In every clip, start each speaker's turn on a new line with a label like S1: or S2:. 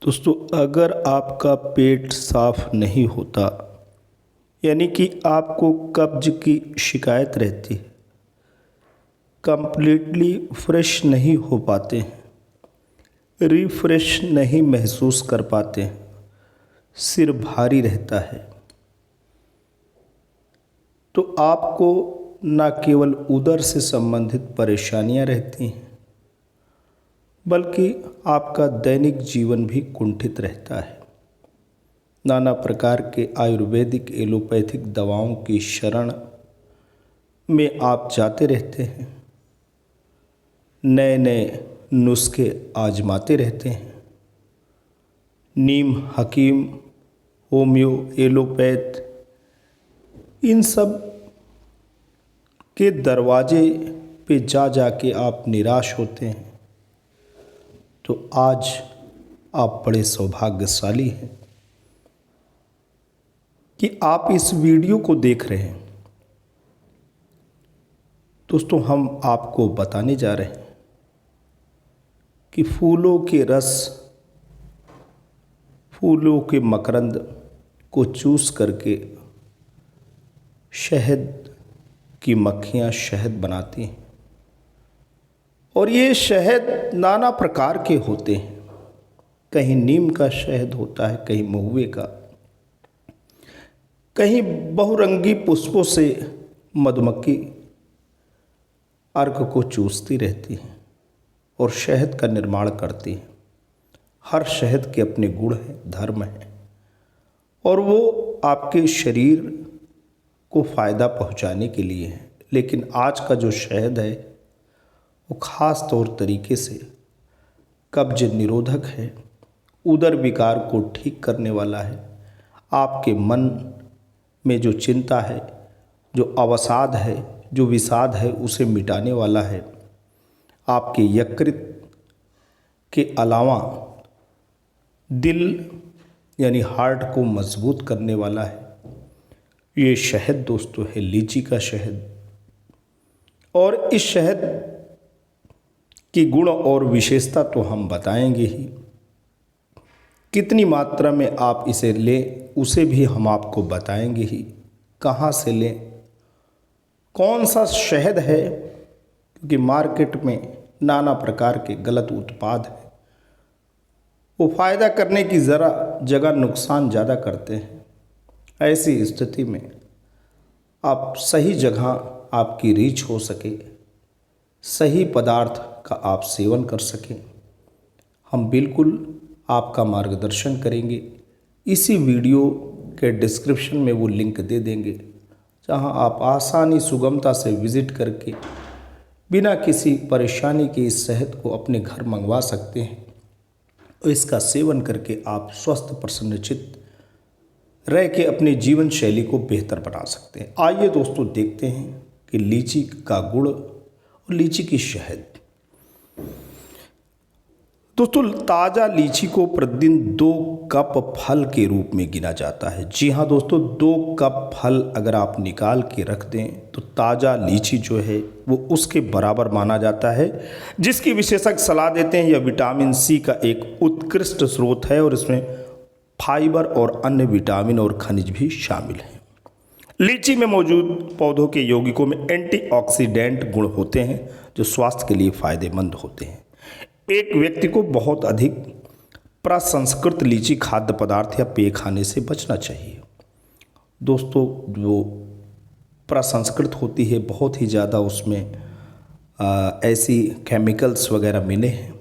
S1: दोस्तों, अगर आपका पेट साफ नहीं होता यानी कि आपको कब्ज की शिकायत रहती है, कंप्लीटली फ्रेश नहीं हो पाते हैं, रिफ्रेश नहीं महसूस कर पाते हैं, सिर भारी रहता है, तो आपको न केवल उदर से संबंधित परेशानियां रहती हैं बल्कि आपका दैनिक जीवन भी कुंठित रहता है। नाना प्रकार के आयुर्वेदिक एलोपैथिक दवाओं की शरण में आप जाते रहते हैं, नए नए नुस्खे आजमाते रहते हैं। नीम, हकीम, होम्यो, एलोपैथ, इन सब के दरवाजे पे जा जा के आप निराश होते हैं। तो आज आप बड़े सौभाग्यशाली हैं कि आप इस वीडियो को देख रहे हैं। दोस्तों, हम आपको बताने जा रहे हैं कि फूलों के रस, फूलों के मकरंद को चूस करके शहद की मक्खियाँ शहद बनाती हैं और ये शहद नाना प्रकार के होते हैं। कहीं नीम का शहद होता है, कहीं महुए का, कहीं बहुरंगी पुष्पों से मधुमक्खी अर्क को चूसती रहती है और शहद का निर्माण करती है। हर शहद के अपने गुण हैं, धर्म हैं और वो आपके शरीर को फ़ायदा पहुंचाने के लिए है। लेकिन आज का जो शहद है वो ख़ास तौर तरीके से कब्ज निरोधक है, उदर विकार को ठीक करने वाला है, आपके मन में जो चिंता है, जो अवसाद है, जो विषाद है, उसे मिटाने वाला है। आपके यकृत के अलावा दिल यानी हार्ट को मजबूत करने वाला है। ये शहद दोस्तों है लीची का शहद, और इस शहद की गुण और विशेषता तो हम बताएंगे ही। कितनी मात्रा में आप इसे लें उसे भी हम आपको बताएंगे ही। कहाँ से लें, कौन सा शहद है, क्योंकि मार्केट में नाना प्रकार के गलत उत्पाद हैं, वो फ़ायदा करने की ज़रा जगह नुकसान ज़्यादा करते हैं। ऐसी स्थिति में आप सही जगह आपकी रीच हो सके, सही पदार्थ का आप सेवन कर सकें, हम बिल्कुल आपका मार्गदर्शन करेंगे। इसी वीडियो के डिस्क्रिप्शन में वो लिंक दे देंगे जहां आप आसानी सुगमता से विज़िट करके बिना किसी परेशानी के इस शहद को अपने घर मंगवा सकते हैं और इसका सेवन करके आप स्वस्थ प्रसन्नचित्त रह के अपने जीवन शैली को बेहतर बना सकते हैं। आइए दोस्तों देखते हैं कि लीची का गुड़ और लीची की शहद। दोस्तों, ताज़ा लीची को प्रतिदिन 2 कप फल के रूप में गिना जाता है। जी हाँ दोस्तों, 2 कप फल अगर आप निकाल के रख दें तो ताज़ा लीची जो है वो उसके बराबर माना जाता है, जिसकी विशेषज्ञ सलाह देते हैं यह विटामिन सी का एक उत्कृष्ट स्रोत है और इसमें फाइबर और अन्य विटामिन और खनिज भी शामिल हैं। लीची में मौजूद पौधों के यौगिकों में एंटीऑक्सीडेंट गुण होते हैं जो स्वास्थ्य के लिए फायदेमंद होते हैं। एक व्यक्ति को बहुत अधिक प्रसंस्कृत लीची खाद्य पदार्थ या पेय खाने से बचना चाहिए। दोस्तों, जो प्रसंस्कृत होती है बहुत ही ज़्यादा उसमें ऐसी केमिकल्स वगैरह मिले हैं,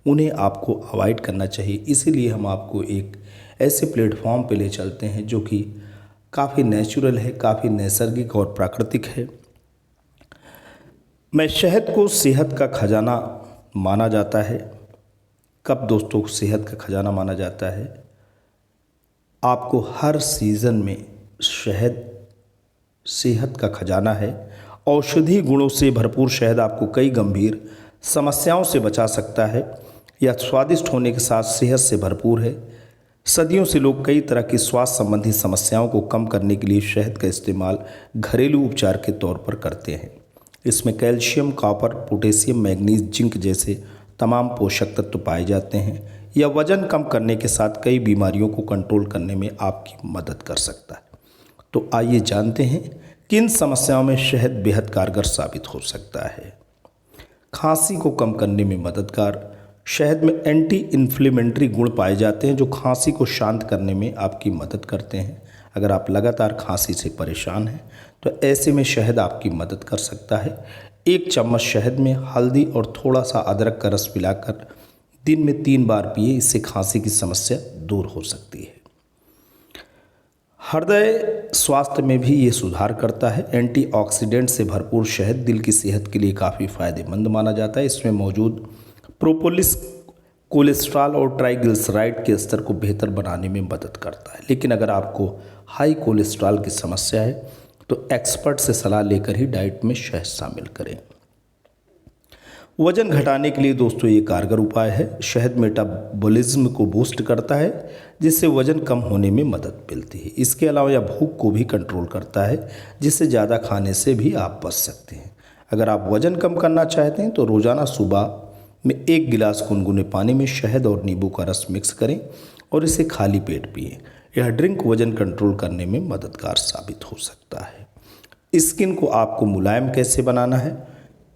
S1: उन्हें आपको अवॉइड करना चाहिए। इसीलिए हम आपको एक ऐसे प्लेटफॉर्म पे ले चलते हैं जो कि काफ़ी नेचुरल है, काफ़ी नैसर्गिक और प्राकृतिक है। मैं शहद को सेहत का खजाना माना जाता है। कब दोस्तों सेहत का खजाना माना जाता है? आपको हर सीज़न में शहद सेहत का खजाना है। औषधि गुणों से भरपूर शहद आपको कई गंभीर समस्याओं से बचा सकता है। यह स्वादिष्ट होने के साथ सेहत से भरपूर है। सदियों से लोग कई तरह की स्वास्थ्य संबंधी समस्याओं को कम करने के लिए शहद का इस्तेमाल घरेलू उपचार के तौर पर करते हैं। इसमें calcium, copper, potassium, manganese, zinc जैसे तमाम पोषक तत्व पाए जाते हैं। यह वजन कम करने के साथ कई बीमारियों को कंट्रोल करने में आपकी मदद कर सकता है। तो आइए जानते हैं किन समस्याओं में शहद बेहद कारगर साबित हो सकता है। खांसी को कम करने में मददगार। शहद में एंटी इन्फ्लेमेटरी गुण पाए जाते हैं जो खांसी को शांत करने में आपकी मदद करते हैं। अगर आप लगातार खांसी से परेशान हैं तो ऐसे में शहद आपकी मदद कर सकता है। 1 चम्मच शहद में हल्दी और थोड़ा सा अदरक का रस मिलाकर दिन में 3 बार पिए, इससे खांसी की समस्या दूर हो सकती है। हृदय स्वास्थ्य में भी ये सुधार करता है। एंटीऑक्सीडेंट से भरपूर शहद दिल की सेहत के लिए काफ़ी फायदेमंद माना जाता है। इसमें मौजूद प्रोपोलिस कोलेस्ट्रॉल और ट्राइग्लिसराइड के स्तर को बेहतर बनाने में मदद करता है। लेकिन अगर आपको हाई कोलेस्ट्रॉल की समस्या है तो एक्सपर्ट से सलाह लेकर ही डाइट में शहद शामिल करें। वजन घटाने के लिए दोस्तों ये कारगर उपाय है। शहद मेटाबॉलिज्म को बूस्ट करता है जिससे वजन कम होने में मदद मिलती है। इसके अलावा यह भूख को भी कंट्रोल करता है जिससे ज़्यादा खाने से भी आप बच सकते हैं। अगर आप वजन कम करना चाहते हैं तो रोज़ाना सुबह में 1 गिलास गुनगुने पानी में शहद और नींबू का रस मिक्स करें और इसे खाली पेट पिएं। यह ड्रिंक वजन कंट्रोल करने में मददगार साबित हो सकता है। स्किन को आपको मुलायम कैसे बनाना है,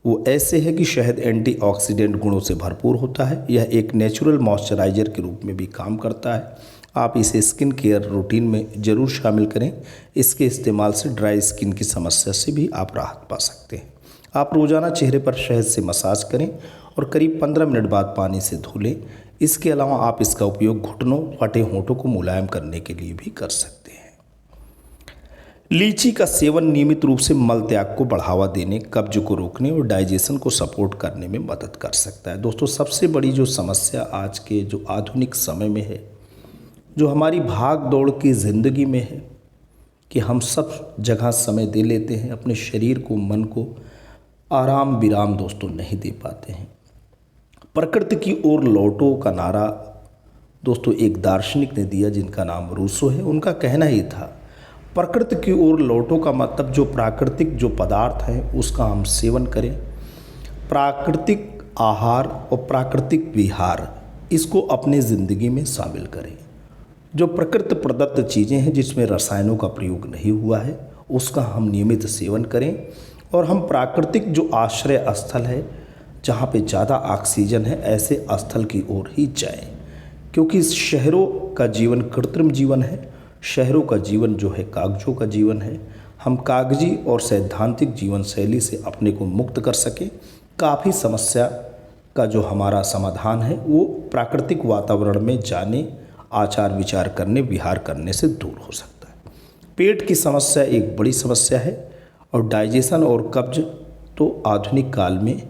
S1: वो ऐसे है कि शहद एंटीऑक्सीडेंट गुणों से भरपूर होता है। यह एक नेचुरल मॉइस्चराइजर के रूप में भी काम करता है। आप इसे स्किन केयर रूटीन में ज़रूर शामिल करें। इसके इस्तेमाल से ड्राई स्किन की समस्या से भी आप राहत पा सकते हैं। आप रोज़ाना चेहरे पर शहद से मसाज करें और करीब 15 मिनट बाद पानी से धो लें। इसके अलावा आप इसका उपयोग घुटनों, फटे होंठों को मुलायम करने के लिए भी कर सकते हैं। लीची का सेवन नियमित रूप से मल त्याग को बढ़ावा देने, कब्ज को रोकने और डाइजेशन को सपोर्ट करने में मदद कर सकता है। दोस्तों, सबसे बड़ी जो समस्या आज के जो आधुनिक समय में है, जो हमारी भाग दौड़ की ज़िंदगी में है कि हम सब जगह समय दे लेते हैं, अपने शरीर को, मन को आराम विराम दोस्तों नहीं दे पाते हैं। प्रकृति की ओर लौटो का नारा दोस्तों एक दार्शनिक ने दिया जिनका नाम रूसो है। उनका कहना ही था, प्रकृति की ओर लौटो का मतलब जो प्राकृतिक जो पदार्थ हैं उसका हम सेवन करें। प्राकृतिक आहार और प्राकृतिक विहार इसको अपने ज़िंदगी में शामिल करें। जो प्रकृति प्रदत्त चीज़ें हैं जिसमें रसायनों का प्रयोग नहीं हुआ है उसका हम नियमित सेवन करें और हम प्राकृतिक जो आश्रय स्थल है जहाँ पे ज़्यादा ऑक्सीजन है ऐसे स्थल की ओर ही जाएं। क्योंकि शहरों का जीवन कृत्रिम जीवन है। शहरों का जीवन जो है कागजों का जीवन है। हम कागजी और सैद्धांतिक जीवन शैली से अपने को मुक्त कर सकें। काफ़ी समस्या का जो हमारा समाधान है वो प्राकृतिक वातावरण में जाने, आचार विचार करने, विहार करने से दूर हो सकता है। पेट की समस्या एक बड़ी समस्या है और डाइजेशन और कब्ज तो आधुनिक काल में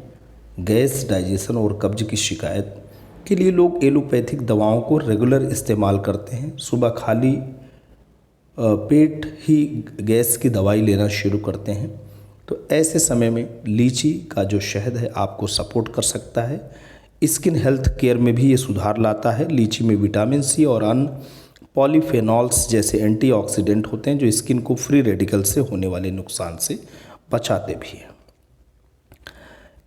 S1: गैस, डाइजेशन और कब्ज की शिकायत के लिए लोग एलोपैथिक दवाओं को रेगुलर इस्तेमाल करते हैं। सुबह खाली पेट ही गैस की दवाई लेना शुरू करते हैं। तो ऐसे समय में लीची का जो शहद है आपको सपोर्ट कर सकता है। स्किन हेल्थ केयर में भी ये सुधार लाता है। लीची में विटामिन सी और अन्य पॉलीफेनॉल्स जैसे एंटीऑक्सीडेंट होते हैं जो स्किन को फ्री रेडिकल से होने वाले नुकसान से बचाते भी हैं।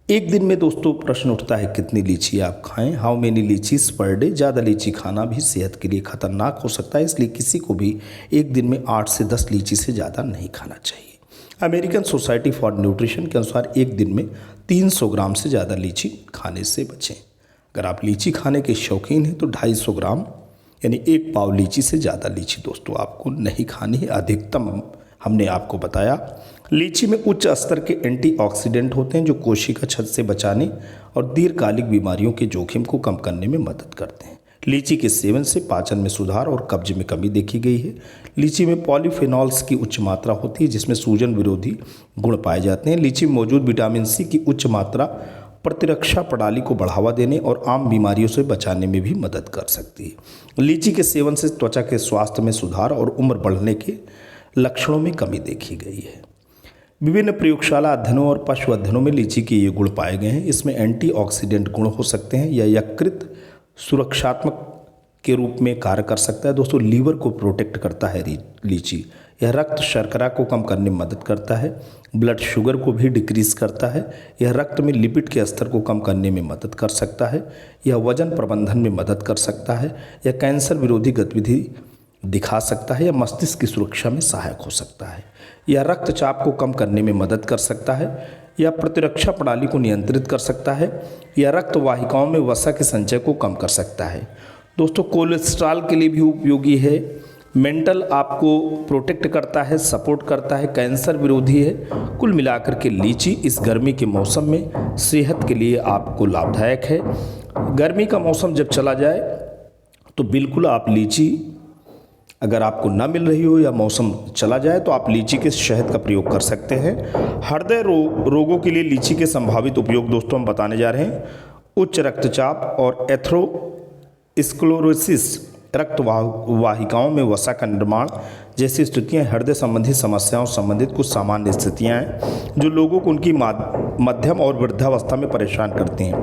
S1: एक दिन में दोस्तों प्रश्न उठता है कितनी लीची आप खाएं, हाउ मेनी लीचीज पर डे। ज़्यादा लीची खाना भी सेहत के लिए खतरनाक हो सकता है, इसलिए किसी को भी एक दिन में 8 से 10 लीची से ज़्यादा नहीं खाना चाहिए। अमेरिकन सोसाइटी फॉर न्यूट्रिशन के अनुसार एक दिन में 300 ग्राम से ज़्यादा लीची खाने से बचें। अगर आप लीची खाने के शौकीन हैं तो 250 ग्राम यानी 1 पाव लीची से ज़्यादा लीची दोस्तों आपको नहीं खानी है। अधिकतम हमने आपको बताया। लीची में उच्च स्तर के एंटीऑक्सीडेंट होते हैं जो कोशिका छत से बचाने और दीर्घकालिक बीमारियों के जोखिम को कम करने में मदद करते हैं। लीची के सेवन से पाचन में सुधार और कब्ज में कमी देखी गई है। लीची में पॉलीफेनॉल्स की उच्च मात्रा होती है जिसमें सूजन विरोधी गुण पाए जाते हैं। लीची में मौजूद विटामिन सी की उच्च मात्रा प्रतिरक्षा प्रणाली को बढ़ावा देने और आम बीमारियों से बचाने में भी मदद कर सकती है। लीची के सेवन से त्वचा के स्वास्थ्य में सुधार और उम्र बढ़ने के लक्षणों में कमी देखी गई है। विभिन्न प्रयोगशाला अध्ययनों और पशु अध्ययनों में लीची के ये गुण पाए गए हैं। इसमें एंटीऑक्सीडेंट गुण हो सकते हैं या यकृत सुरक्षात्मक के रूप में कार्य कर सकता है। दोस्तों, लीवर को प्रोटेक्ट करता है लीची। यह रक्त शर्करा को कम करने में मदद करता है, ब्लड शुगर को भी डिक्रीज करता है। यह रक्त में लिपिड के स्तर को कम करने में मदद कर सकता है। यह वजन प्रबंधन में मदद कर सकता है। यह कैंसर विरोधी गतिविधि दिखा सकता है या मस्तिष्क की सुरक्षा में सहायक हो सकता है। यह रक्तचाप को कम करने में मदद कर सकता है। यह प्रतिरक्षा प्रणाली को नियंत्रित कर सकता है। यह रक्त वाहिकाओं में वसा के संचय को कम कर सकता है। दोस्तों, कोलेस्ट्रॉल के लिए भी उपयोगी है। मेंटल आपको प्रोटेक्ट करता है, सपोर्ट करता है, कैंसर विरोधी है। कुल मिलाकर के लीची इस गर्मी के मौसम में सेहत के लिए आपको लाभदायक है। गर्मी का मौसम जब चला जाए तो बिल्कुल आप लीची, अगर आपको ना मिल रही हो या मौसम चला जाए तो आप लीची के शहद का प्रयोग कर सकते हैं। हृदय रोगों के लिए लीची के संभावित उपयोग दोस्तों हम बताने जा रहे हैं। उच्च रक्तचाप और एथेरोस्क्लेरोसिस, रक्त वाहिकाओं में वसा का निर्माण जैसी स्थितियां हृदय संबंधी समस्याओं संबंधित कुछ सामान्य स्थितियां हैं जो लोगों को उनकी मध्यम और वृद्धावस्था में परेशान करती हैं।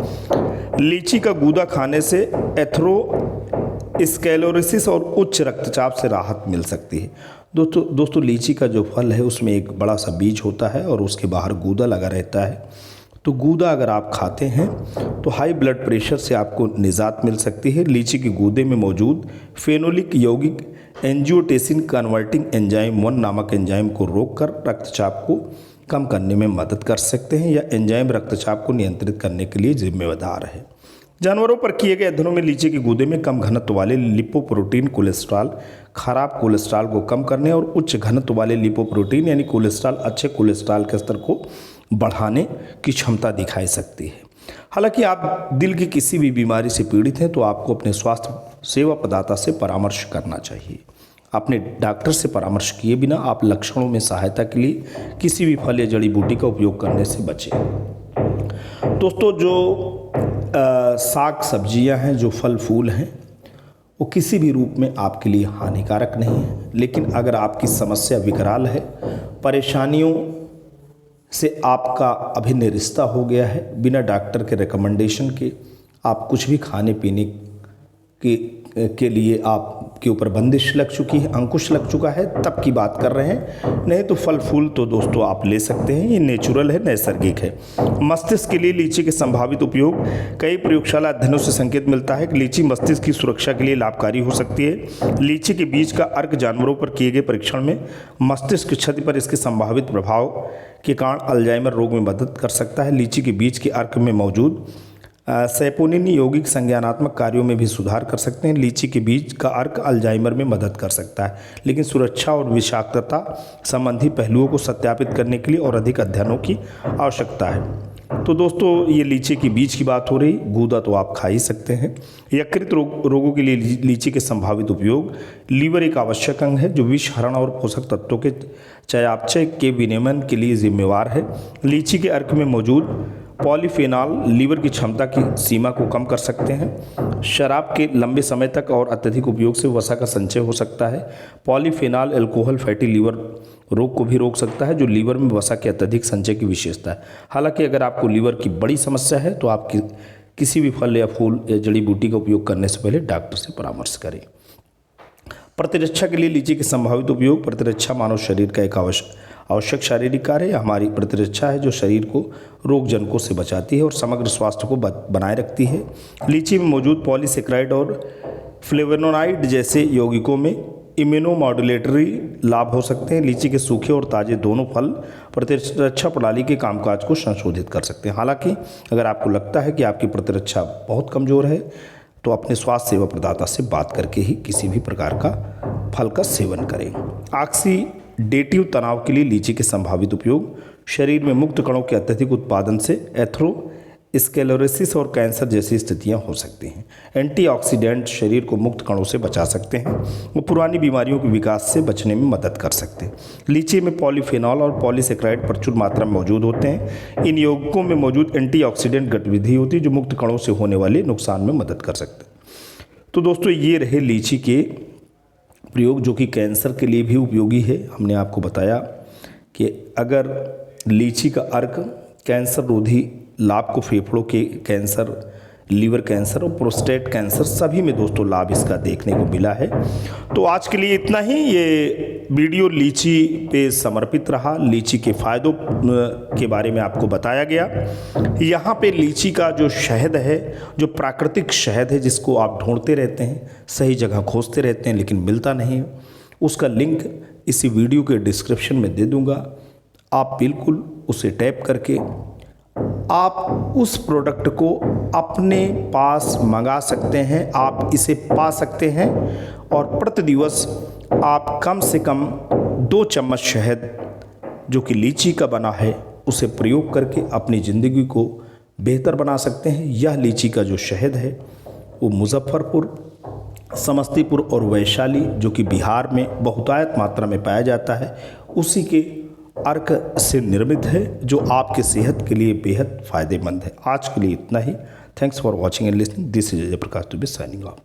S1: लीची का गूदा खाने से एथेरोस्क्लेरोसिस और उच्च रक्तचाप से राहत मिल सकती है। दोस्तों लीची का जो फल है उसमें एक बड़ा सा बीज होता है और उसके बाहर गूदा लगा रहता है। तो गूदा अगर आप खाते हैं तो हाई ब्लड प्रेशर से आपको निजात मिल सकती है। लीची के गूदे में मौजूद फेनोलिक यौगिक एंजियोटेंसिन कन्वर्टिंग एंजाइम 1 नामक एंजाइम को रोककर रक्तचाप को कम करने में मदद कर सकते हैं। यह एंजाइम रक्तचाप को नियंत्रित करने के लिए जिम्मेदार है। जानवरों पर किए गए अध्ययनों में लीची के गूदे में कम घनत्व वाले लिपोप्रोटीन कोलेस्ट्रॉल खराब कोलेस्ट्रॉल को कम करने और उच्च घनत्व वाले लिपोप्रोटीन यानी कोलेस्ट्रॉल अच्छे कोलेस्ट्रॉल के स्तर को बढ़ाने की क्षमता दिखाई सकती है। हालांकि आप दिल की किसी भी बीमारी से पीड़ित हैं तो आपको अपने स्वास्थ्य सेवा प्रदाता से परामर्श करना चाहिए। अपने डॉक्टर से परामर्श किए बिना आप लक्षणों में सहायता के लिए किसी भी फल या जड़ी बूटी का उपयोग करने से बचें। दोस्तों, जो साग सब्जियां हैं, जो फल फूल हैं, वो किसी भी रूप में आपके लिए हानिकारक नहीं है। लेकिन अगर आपकी समस्या विकराल है, परेशानियों से आपका अभिन्न रिश्ता हो गया है, बिना डॉक्टर के रिकमेंडेशन के आप कुछ भी खाने पीने के लिए आपके ऊपर बंदिश लग चुकी है, अंकुश लग चुका है, तब की बात कर रहे हैं। नहीं तो फल फूल तो दोस्तों आप ले सकते हैं, ये नेचुरल है, नैसर्गिक है। मस्तिष्क के लिए लीची के संभावित उपयोग, कई प्रयोगशाला अध्ययनों से संकेत मिलता है कि लीची मस्तिष्क की सुरक्षा के लिए लाभकारी हो सकती है। लीची के बीज का अर्क जानवरों पर किए गए परीक्षण में मस्तिष्क क्षति पर इसके संभावित प्रभाव के कारण अल्जाइमर रोग में मदद कर सकता है। लीची के बीज के अर्क में मौजूद सैपोनिन यौगिक संज्ञानात्मक कार्यों में भी सुधार कर सकते हैं। लीची के बीज का अर्क अल्जाइमर में मदद कर सकता है, लेकिन सुरक्षा और विषाक्तता संबंधी पहलुओं को सत्यापित करने के लिए और अधिक अध्ययनों की आवश्यकता है। तो दोस्तों, ये लीची के बीज की बात हो रही, गूदा तो आप खा ही सकते हैं। यकृत रोगों के लिए लीची के संभावित उपयोग, लीवर एक आवश्यक अंग है जो विष हरण और पोषक तत्वों के चयापचय के विनियमन के लिए जिम्मेवार है। लीची के अर्क में मौजूद पॉलीफेनॉल लीवर की क्षमता की सीमा को कम कर सकते हैं। शराब के लंबे समय तक और अत्यधिक उपयोग से वसा का संचय हो सकता है। पॉलीफेनॉल अल्कोहल फैटी लीवर रोग को भी रोक सकता है, जो लीवर में वसा के अत्यधिक संचय की विशेषता है। हालांकि अगर आपको लीवर की बड़ी समस्या है तो आप किसी भी फल या फूल या जड़ी बूटी का उपयोग करने से पहले डॉक्टर से परामर्श करें। प्रतिरक्षा के लिए लीची के संभावित उपयोग, प्रतिरक्षा मानव शरीर का एक आवश्यक शारीरिक कार्य है। हमारी प्रतिरक्षा है जो शरीर को रोग जनकों से बचाती है और समग्र स्वास्थ्य को बनाए रखती है। लीची में मौजूद पॉलीसेक्राइड और फ्लेवोनोइड जैसे यौगिकों में इम्यूनोमॉड्यूलेटरी लाभ हो सकते हैं। लीची के सूखे और ताजे दोनों फल प्रतिरक्षा प्रणाली के कामकाज को संशोधित कर सकते हैं। हालांकि अगर आपको लगता है कि आपकी प्रतिरक्षा बहुत कमज़ोर है तो अपने स्वास्थ्य सेवा प्रदाता से बात करके ही किसी भी प्रकार का फल का सेवन करें। ऑक्सीडेटिव तनाव के लिए लीची के संभावित उपयोग, शरीर में मुक्त कणों के अत्यधिक उत्पादन से एथेरोस्क्लेरोसिस और कैंसर जैसी स्थितियां हो सकती हैं। एंटीऑक्सीडेंट शरीर को मुक्त कणों से बचा सकते हैं, वो पुरानी बीमारियों के विकास से बचने में मदद कर सकते हैं। लीची में पॉलीफेनॉल और पॉलीसेक्राइड प्रचुर मात्रा में मौजूद होते हैं। इन यौगिकों में मौजूद एंटीऑक्सीडेंट गतिविधि होती है जो मुक्त कणों से होने वाले नुकसान में मदद कर सकते हैं। तो दोस्तों, ये रहे लीची के प्रयोग जो कि कैंसर के लिए भी उपयोगी है। हमने आपको बताया कि अगर लीची का अर्क कैंसर रोधी लाभ को, फेफड़ों के कैंसर लीवर कैंसर और प्रोस्टेट कैंसर सभी में दोस्तों लाभ इसका देखने को मिला है। तो आज के लिए इतना ही। ये वीडियो लीची पे समर्पित रहा। लीची के फ़ायदों के बारे में आपको बताया गया। यहाँ पे लीची का जो शहद है, जो प्राकृतिक शहद है जिसको आप ढूंढते रहते हैं, सही जगह खोजते रहते हैं लेकिन मिलता नहीं, उसका लिंक इसी वीडियो के डिस्क्रिप्शन में दे दूँगा। आप बिल्कुल उसे टैप करके आप उस प्रोडक्ट को अपने पास मंगा सकते हैं, आप इसे पा सकते हैं और प्रति दिवस आप कम से कम 2 चम्मच शहद जो कि लीची का बना है उसे प्रयोग करके अपनी ज़िंदगी को बेहतर बना सकते हैं। यह लीची का जो शहद है वो मुजफ्फरपुर, समस्तीपुर और वैशाली जो कि बिहार में बहुतायत मात्रा में पाया जाता है, उसी के अर्क से निर्मित है, जो आपके सेहत के लिए बेहद फ़ायदेमंद है। आज के लिए इतना ही। Thanks for watching and listening. This is Jayprakash Dubey signing of.